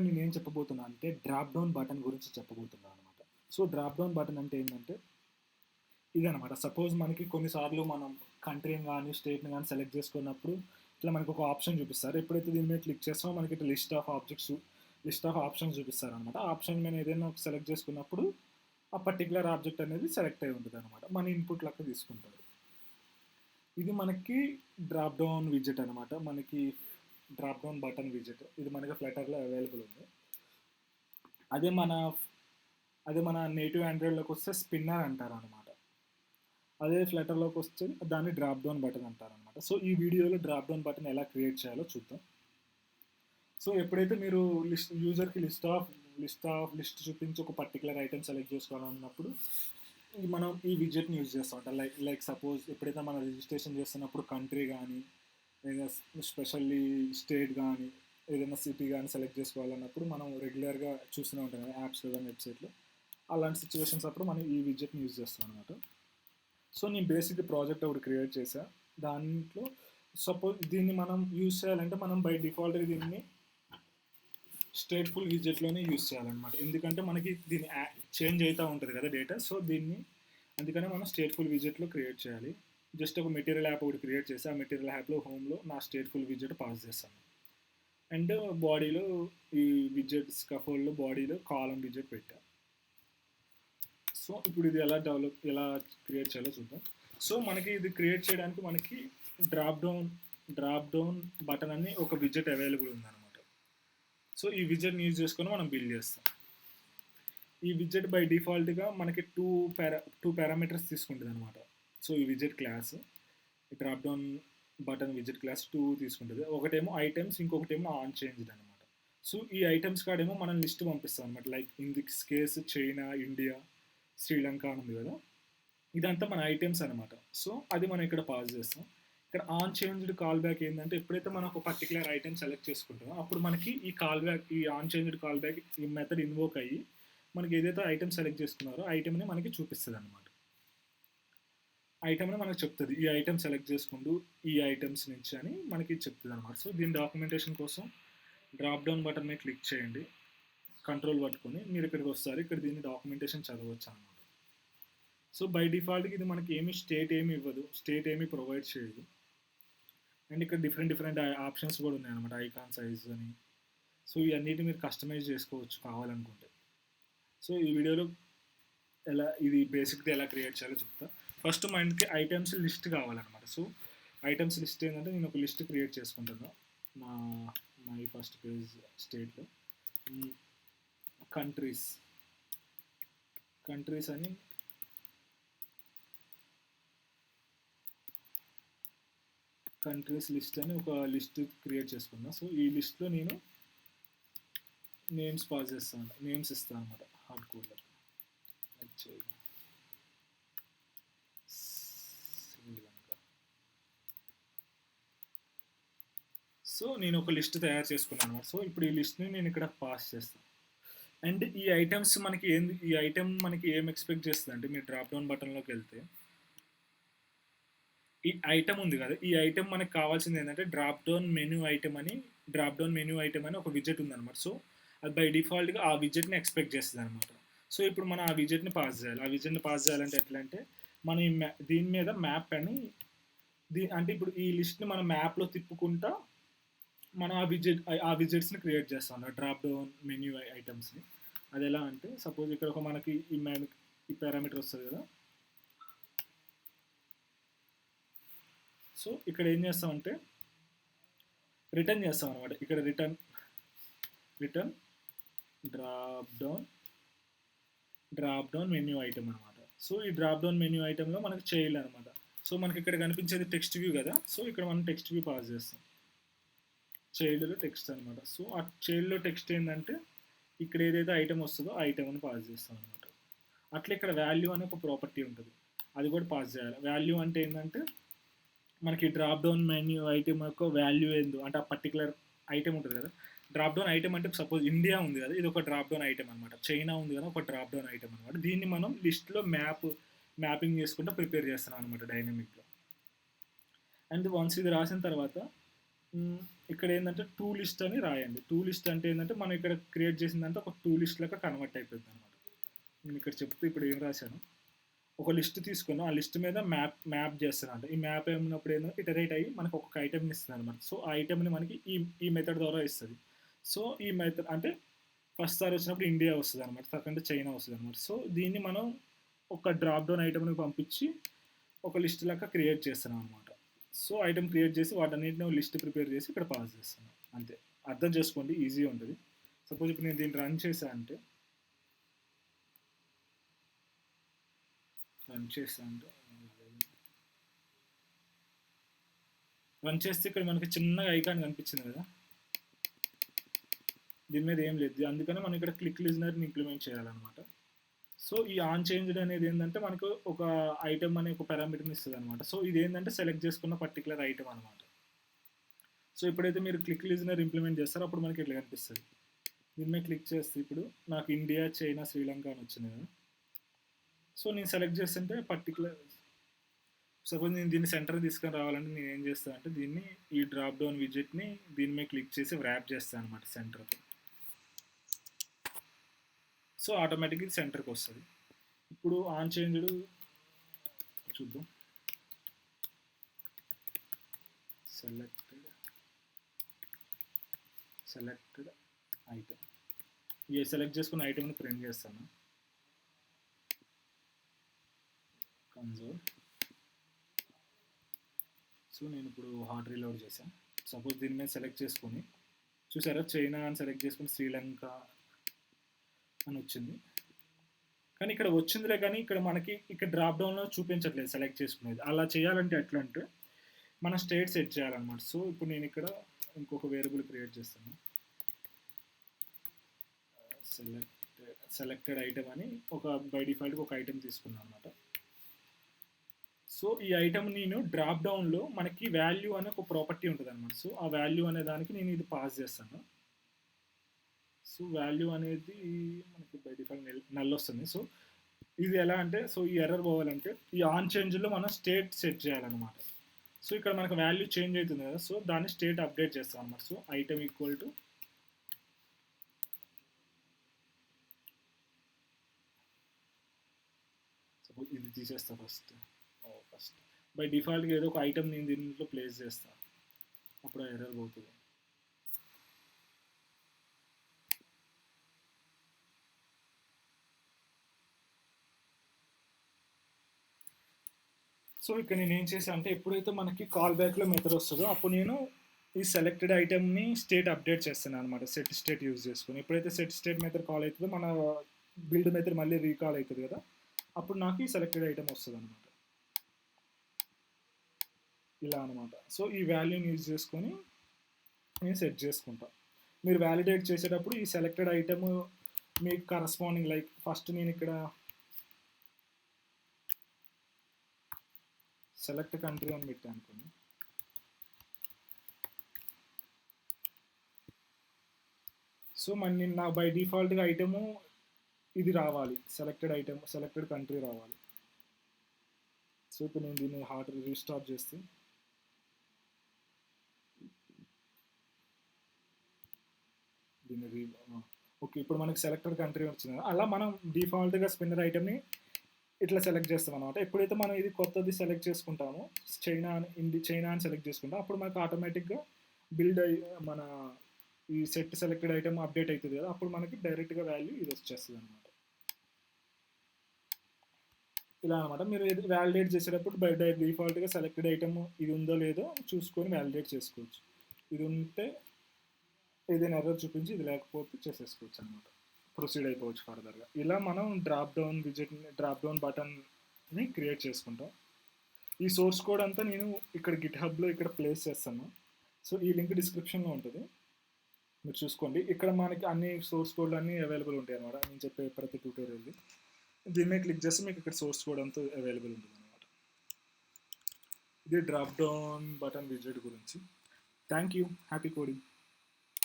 నేనేం చెప్పబోతున్నా అంటే drop down button గురించి చెప్పబోతున్నాను అనమాట. సో డ్రాప్ డౌన్ బటన్ అంటే ఏంటంటే ఇదనమాట. సపోజ్ మనకి కొన్నిసార్లు మనం కంట్రీని గానీ, స్టేట్‌ని గానీ సెలెక్ట్ చేసుకున్నప్పుడు ఇట్లా మనకొక ఆప్షన్ చూపిస్తారు. ఎప్పుడైతే దీని మీద క్లిక్ చేస్తామో మనకి ఇట్లా లిస్ట్ ఆఫ్ ఆప్షన్స్ చూపిస్తారనమాట. ఆ ఆప్షన్ మీద ఏదైనా ఒక సెలెక్ట్ చేసుకున్నప్పుడు ఆ పర్టిక్యులర్ ఆబ్జెక్ట్ అనేది సెలెక్ట్ అయి ఉంటదనమాట. మన ఇన్‌పుట్ లెక్క తీసుకుంటారు. ఇది మనకి డ్రాప్ డౌన్ విడ్జెట్ అనమాట. మనకి డ్రాప్ డౌన్ బటన్ విడ్జెట్. ఇది మనకి ఫ్లటర్‌లో అవైలబుల్ ఉంది. అదే మన అదే మన నేటివ్ ఆండ్రాయిడ్‌లోకి వస్తే స్పిన్నర్ అంటారనమాట. అదే ఫ్లటర్‌లోకి వస్తే దాన్ని డ్రాప్ డౌన్ బటన్ అంటారనమాట. సో ఈ వీడియోలో డ్రాప్ డౌన్ బటన్ ఎలా క్రియేట్ చేయాలో చూద్దాం. సో ఎప్పుడైతే మీరు యూజర్‌కి లిస్ట్ చూపించి ఒక పర్టిక్యులర్ ఐటెమ్ సెలెక్ట్ చేసుకోవాలన్నప్పుడు మనం ఈ విడ్జెట్‌ని యూజ్ చేస్తూ ఉంటాం. లైక్ సపోజ్ ఎప్పుడైతే మనం రిజిస్ట్రేషన్ చేస్తున్నప్పుడు కంట్రీ గానీ, లేదా స్పెషల్లీ స్టేట్ గానీ, ఏదైనా సిటీ గానీ సెలెక్ట్ చేసుకోవాలన్నప్పుడు మనం రెగ్యులర్‌గా చూస్తూనే ఉంటాం కదా యాప్స్‌లో గానీ, వెబ్‌సైట్‌లో. అలాంటి సిచ్యువేషన్స్ అప్పుడు మనం ఈ విడ్జెట్‌ని యూజ్ చేస్తాం అనమాట. సో నేను బేసిక్ ప్రాజెక్ట్ ఒకటి క్రియేట్ చేశా. దాంట్లో సపోజ్ దీన్ని మనం యూజ్ చేయాలంటే మనం బై డిఫాల్ట్‌గా దీన్ని స్టేట్ఫుల్ విడ్జెట్లోనే యూజ్ చేయాలన్నమాట. ఎందుకంటే మనకి దీన్ని చేంజ్ అవుతూ ఉంటుంది కదా డేటా. సో దీన్ని అందుకనే మనం స్టేట్ఫుల్ విడ్జెట్లో క్రియేట్ చేయాలి. జస్ట్ ఒక మెటీరియల్ యాప్ ఒకటి క్రియేట్ చేసి ఆ మెటీరియల్ యాప్లో హోమ్లో నా స్టేట్ఫుల్ విడ్జెట్ పాస్ చేస్తాను. అండ్ బాడీలో ఈ విడ్జెట్ స్కఫోల్డ్లో బాడీలో కాలం విడ్జెట్ పెట్టా. సో ఇప్పుడు ఇది ఎలా క్రియేట్ చేయాలో చూద్దాం. సో మనకి ఇది క్రియేట్ చేయడానికి మనకి డ్రాప్ డౌన్ బటన్ అని ఒక విడ్జెట్ అవైలబుల్ ఉందన్నమాట. సో ఈ విడ్జెట్ని యూజ్ చేసుకొని మనం బిల్డ్ చేస్తాం. ఈ విడ్జెట్ బై డిఫాల్ట్గా మనకి టూ పారామీటర్స్ తీసుకుంటుంది అనమాట. సో ఈ widget class drop down button widget class 2 తీసుకుంటుంది. ఒకటేమో ఐటమ్స్, ఇంకొకటేమో ఆన్ చేంజ్డ్ అనమాట. సో ఈ ఐటమ్స్ కాడేమో మనం లిస్ట్ పంపిస్తాం అనమాట. Like in this case China, India, Sri Lanka అని ఉంది కదా, ఇదంతా మన ఐటమ్స్ అనమాట. సో అది మనం ఇక్కడ పాస్ చేస్తాం. ఇక్కడ ఆన్ చేంజ్డ్ కాల్ బ్యాక్ ఏంటంటే ఎప్పుడైతే మనం ఒక పర్టికులర్ ఐటమ్ సెలెక్ట్ చేసుకుంటామో అప్పుడు మనకి ఈ ఆన్ చేంజ్డ్ కాల్ బ్యాక్ ఈ మెథడ్ ఇన్వోక్ అయ్యి మనకి ఏదైతే ఐటమ్ సెలెక్ట్ చేసుకున్నారో ఐటమ్ని మనకి చూపిస్తుంది అనమాట. ఐటమ్ని మనకు చెప్తుంది ఈ ఐటమ్ సెలెక్ట్ చేసుకుంటూ ఈ ఐటమ్స్ నుంచి అని మనకి చెప్తుంది అనమాట. సో దీని డాక్యుమెంటేషన్ కోసం డ్రాప్ డౌన్ బటన్ మీద క్లిక్ చేయండి, కంట్రోల్ పట్టుకొని మీరు ఇక్కడికి వస్తారు. ఇక్కడ దీన్ని డాక్యుమెంటేషన్ చదవచ్చు అనమాట. సో బై డిఫాల్ట్కి ఇది మనకి స్టేట్ ఏమి ఇవ్వదు, స్టేట్ ఏమి ప్రొవైడ్ చేయదు. అండ్ ఇక్కడ డిఫరెంట్ ఆప్షన్స్ కూడా ఉన్నాయి అనమాట, ఐకాన్ సైజ్ అని. సో ఇవన్నిటిని మీరు కస్టమైజ్ చేసుకోవచ్చు కావాలనుకుంటే. సో ఈ వీడియోలో ఇది బేసిక్గా ఎలా క్రియేట్ చేయాలో చెప్తా. ఫస్ట్ మనకి ఐటమ్స్ లిస్ట్ కావాలన్నమాట. సో ఐటమ్స్ లిస్ట్ ఏంటంటే నేను ఒక లిస్ట్ క్రియేట్ చేసుకుంటాను మై ఫస్ట్ పేజ్ స్టేట్లో. కంట్రీస్ అని కంట్రీస్ లిస్ట్ అని ఒక లిస్ట్ క్రియేట్ చేసుకున్నా. సో ఈ లిస్ట్లో నేను నేమ్స్ పాస్ చేస్తాను, నేమ్స్ ఇస్తాను అనమాట హార్డ్ కోడ్లో. శ్రీలంక. సో నేను ఒక లిస్ట్ తయారు చేసుకున్నాను అనమాట. సో ఇప్పుడు ఈ లిస్ట్ని నేను ఇక్కడ పాస్ చేస్తాను. అండ్ ఈ ఐటమ్ మనకి ఏం ఎక్స్పెక్ట్ చేస్తుంది అంటే మీరు డ్రాప్ డౌన్ బటన్లోకి వెళ్తే ఈ ఐటమ్ ఉంది కదా, ఈ ఐటమ్ మనకు కావాల్సింది ఏంటంటే డ్రాప్ డౌన్ మెనూ ఐటమ్ అని ఒక విడ్జెట్ ఉందన్నమాట. సో అది బై డిఫాల్ట్గా ఆ విడ్జెట్ని ఎక్స్పెక్ట్ చేస్తుంది అనమాట. సో ఇప్పుడు మనం ఆ విడ్జెట్ని పాస్ చేయాలి. ఆ విడ్జెట్ని పాస్ చేయాలంటే ఎట్లా అంటే మనం దీని మీద మ్యాప్ అని అంటే ఇప్పుడు ఈ లిస్ట్ని మనం మ్యాప్లో తిప్పుకుంటా మనం ఆ విడ్జెట్స్ని క్రియేట్ చేస్తాం అన్నమాట, డ్రాప్ డౌన్ మెన్యూ ఐటమ్స్ని. అది ఎలా అంటే సపోజ్ ఇక్కడ ఒక మనకి ఈ పారామీటర్ వస్తుంది కదా. సో ఇక్కడ ఏం చేస్తామంటే రిటర్న్ చేస్తాం అనమాట. ఇక్కడ return drop down menu item అనమాట. సో ఈ డ్రాప్ డౌన్ మెన్యూ ఐటెంలో మనకి చైల్డ్ అనమాట. సో మనకి ఇక్కడ కనిపించేది టెక్స్ట్ వ్యూ కదా. సో ఇక్కడ మనం టెక్స్ట్ వ్యూ పాస్ చేస్తాం, చైల్డ్లో టెక్స్ట్ అనమాట. సో ఆ చైల్డ్లో టెక్స్ట్ ఏంటంటే ఇక్కడ ఏదైతే ఐటమ్ వస్తుందో ఆ ఐటమ్ అని పాస్ చేస్తాం అనమాట. అట్లా ఇక్కడ వాల్యూ అనే ఒక ప్రాపర్టీ ఉంటుంది, అది కూడా పాస్ చేయాలి. వాల్యూ అంటే ఏంటంటే మనకి డ్రాప్ డౌన్ మెన్యూ ఐటమ్ యొక్క వాల్యూ ఏందో అంటే ఆ పర్టికులర్ ఐటమ్ ఉంటుంది కదా. డ్రాప్ డౌన్ ఐటమ్ అంటే సపోజ్ ఇండియా ఉంది కదా, ఇది ఒక డ్రాప్ డౌన్ ఐటమ్ అనమాట. చైనా ఉంది కదా, ఒక డ్రాప్ డౌన్ ఐటమ్ అనమాట. దీన్ని మనం లిస్ట్లో మ్యాపింగ్ చేసుకుంటూ ప్రిపేర్ చేస్తున్నాం అనమాట డైనమిక్లో. అండ్ వన్స్ ఇది రాసిన తర్వాత ఇక్కడ ఏంటంటే టూ లిస్ట్ అని రాయండి. టూ లిస్ట్ అంటే ఏంటంటే మనం ఇక్కడ క్రియేట్ చేసిందంటే ఒక టూ లిస్ట్ లెక్క కన్వర్ట్ అయిపోతుంది అనమాట. నేను ఇక్కడ చెప్తే ఇప్పుడు ఏం రాశాను, ఒక లిస్ట్ తీసుకుని ఆ లిస్ట్ మీద మ్యాప్ చేస్తానంట. ఈ మ్యాప్ ఏమన్నప్పుడు ఏంటంటే ఇటరేట్ అయ్యి మనకు ఒక ఐటెంని ఇస్తుంది అనమాట. సో ఆ ఐటెంని మనకి ఈ మెథడ్ ద్వారా ఇస్తుంది. సో ఈ మెథడ్ అంటే ఫస్ట్ సారి వచ్చినప్పుడు ఇండియా వస్తుంది అనమాట, సెకండ్ చైనా వస్తుంది అనమాట. సో దీన్ని మనం ఒక డ్రాప్ డౌన్ ఐటెంని పంపించి ఒక లిస్ట్ లాగా క్రియేట్ చేస్తున్నాం అనమాట. సో ఐటెం క్రియేట్ చేసి వాటన్నిటిని లిస్ట్ ప్రిపేర్ చేసి ఇక్కడ పాస్ చేస్తున్నాం అంతే. అర్థం చేసుకోండి, ఈజీ ఉంటుంది. సపోజ్ ఇప్పుడు నేను దీన్ని రన్ చేశా అంటే రన్ చేస్తే ఇక్కడ మనకి చిన్నగా ఐకాన్ కనిపించింది కదా, దీని మీద ఏం లేదు. అందుకని మనం ఇక్కడ క్లిక్ లిజనర్ని ఇంప్లిమెంట్ చేయాలన్నమాట. సో ఈ ఆన్ చేంజ్డ్ అనేది ఏంటంటే మనకు ఒక ఐటమ్ అనే ఒక పారామీటర్ని ఇస్తుంది అనమాట. సో ఇది ఏంటంటే సెలెక్ట్ చేసుకున్న పర్టికులర్ ఐటమ్ అనమాట. సో ఎప్పుడైతే మీరు క్లిక్ లిజనర్ ఇంప్లిమెంట్ చేస్తారో అప్పుడు మనకి ఇట్లా కనిపిస్తుంది. దీని మీద క్లిక్ చేస్తే ఇప్పుడు నాకు ఇండియా, చైనా, శ్రీలంక అని వచ్చింది కదా. సో నేను సెలెక్ట్ చేస్తుంటే పర్టికులర్ సపోజ్ నేను దీన్ని సెంటర్ తీసుకొని రావాలంటే నేను ఏం చేస్తాను అంటే దీన్ని ఈ డ్రాప్ డౌన్ విజిట్ని దీని మీద క్లిక్ చేసి ర్యాప్ చేస్తాను అనమాట సెంటర్తో. సో ఆటోమేటిక్గా సెంటర్కి వస్తుంది. ఇప్పుడు ఆన్ చేంజ్డ్ చూద్దాం. సెలెక్టెడ్ ఐటమ్, ఈ సెలెక్ట్ చేసుకున్న ఐటమ్ని ప్రింట్ చేస్తాను. కన్సోల్. సో నేను ఇప్పుడు హార్డ్ రీలోడ్ చేశాను. సపోజ్ దీని మీద సెలెక్ట్ చేసుకొని చూసారా, చైనా అని సెలెక్ట్ చేసుకుని శ్రీలంక అని వచ్చింది. కానీ ఇక్కడ వచ్చిందిలే, కానీ ఇక్కడ మనకి ఇక్కడ డ్రాప్ డౌన్లో చూపించట్లేదు సెలెక్ట్ చేసుకునేది. అలా చేయాలంటే ఎట్లా అంటే మన స్టేట్ సెట్ చేయాలన్నమాట. సో ఇప్పుడు నేను ఇక్కడ ఇంకొక వేరియబుల్ క్రియేట్ చేస్తాను, సెలెక్టెడ్ ఐటమ్ అని ఒక బై డిఫాల్ట్గా ఒక ఐటమ్ తీసుకున్నాను అనమాట. సో ఈ ఐటమ్ నేను డ్రాప్ డౌన్లో మనకి వాల్యూ అనే ఒక ప్రాపర్టీ ఉంటుంది అనమాట. సో ఆ వాల్యూ అనే దానికి నేను ఇది పాస్ చేస్తాను. సో వాల్యూ అనేది మనకి బై డిఫాల్ట్ నల్ వస్తుంది. సో ఇది ఎలా అంటే, సో ఈ ఎర్రర్ పోవాలంటే ఈ ఆన్ చేంజ్లో మనం స్టేట్ సెట్ చేయాలన్నమాట. సో ఇక్కడ మనకు వాల్యూ చేంజ్ అవుతుంది కదా, సో దాన్ని స్టేట్ అప్డేట్ చేస్తాం అనమాట. So item equal to suppose ఇది తీసేస్తా ఫస్ట్ బై డిఫాల్ట్గా ఏదో ఒక ఐటమ్ నేను దీంట్లో ప్లేస్ చేస్తాను, అప్పుడు ఎర్రర్ పోతుంది. సో ఇక్కడ నేను ఏం చేశాను అంటే ఎప్పుడైతే మనకి కాల్ బ్యాక్లో మెథడ్ వస్తుందో అప్పుడు నేను ఈ సెలెక్టెడ్ ఐటమ్ని స్టేట్ అప్డేట్ చేస్తాను అనమాట, సెట్ స్టేట్ యూజ్ చేసుకుని. ఎప్పుడైతే సెట్ స్టేట్ మెథడ్ కాల్ అవుతుందో మన బిల్డ్ మెథడ్ మళ్ళీ రీకాల్ అవుతుంది కదా, అప్పుడు నాకు ఈ సెలెక్టెడ్ ఐటమ్ వస్తుంది అనమాట, ఇలా అనమాట. సో ఈ వాల్యూని యూజ్ చేసుకొని నేను సెట్ చేసుకుంటా. మీరు వ్యాలిడేట్ చేసేటప్పుడు ఈ సెలెక్టెడ్ ఐటమ్ మీకు కరస్పాండింగ్ లైక్ ఫస్ట్ నేను ఇక్కడ సెలెక్ట్ కంట్రీ అని పెట్టాను అనుకోండి. సో మన నా బై డిఫాల్ట్గా ఐటము ఇది రావాలి, సెలెక్టెడ్ ఐటమ్ సెలెక్టెడ్ కంట్రీ రావాలి. సో ఇప్పుడు నేను దీన్ని హార్డ్ రీస్టార్ట్ చేస్తే దీన్ని ఓకే, ఇప్పుడు మనకి సెలెక్టెడ్ కంట్రీ వచ్చింది. అలా మనం డిఫాల్ట్గా స్పిన్నర్ ఐటమ్ని ఇట్లా సెలెక్ట్ చేస్తాం అనమాట. ఎప్పుడైతే మనం ఇది కొత్తది సెలెక్ట్ చేసుకుంటామో చైనా అని సెలెక్ట్ చేసుకుంటాం, అప్పుడు మనకు ఆటోమేటిక్గా బిల్డ్ అయ్యి మన ఈ సెట్ సెలెక్టెడ్ ఐటమ్ అప్డేట్ అవుతుంది కదా, అప్పుడు మనకి డైరెక్ట్గా వాల్యూ ఇది వచ్చేస్తుంది అనమాట. ఇలా అనమాట. మీరు ఇది వ్యాలిడేట్ చేసేటప్పుడు బై డిఫాల్ట్గా సెలెక్టెడ్ ఐటమ్ ఇది ఉందో లేదో చూసుకొని వ్యాలిడేట్ చేసుకోవచ్చు. ఇది ఉంటే ఏదైనా ఎర్రర్ చూపించి, ఇది లేకపోతే చేసేసుకోవచ్చు అనమాట, ప్రొసీడ్ అయిపోవచ్చు ఫర్దర్గా. ఇలా మనం డ్రాప్ డౌన్ బటన్ని క్రియేట్ చేసుకుంటాం. ఈ సోర్స్ కోడ్ అంతా నేను ఇక్కడ గిట్ హబ్లో ఇక్కడ ప్లేస్ చేస్తాను. సో ఈ లింక్ డిస్క్రిప్షన్లో ఉంటుంది, మీరు చూసుకోండి. ఇక్కడ మనకి అన్ని సోర్స్ కోడ్లు అన్నీ అవైలబుల్ ఉంటాయి అనమాట, నేను చెప్పే ప్రతి ట్యూటోరియల్ది. దీని మీద క్లిక్ చేస్తే మీకు ఇక్కడ సోర్స్ కోడ్ అంతా అవైలబుల్ ఉంటుంది అనమాట. ఇది డ్రాప్ డౌన్ బటన్ విజెట్ గురించి. Thank you. Happy coding.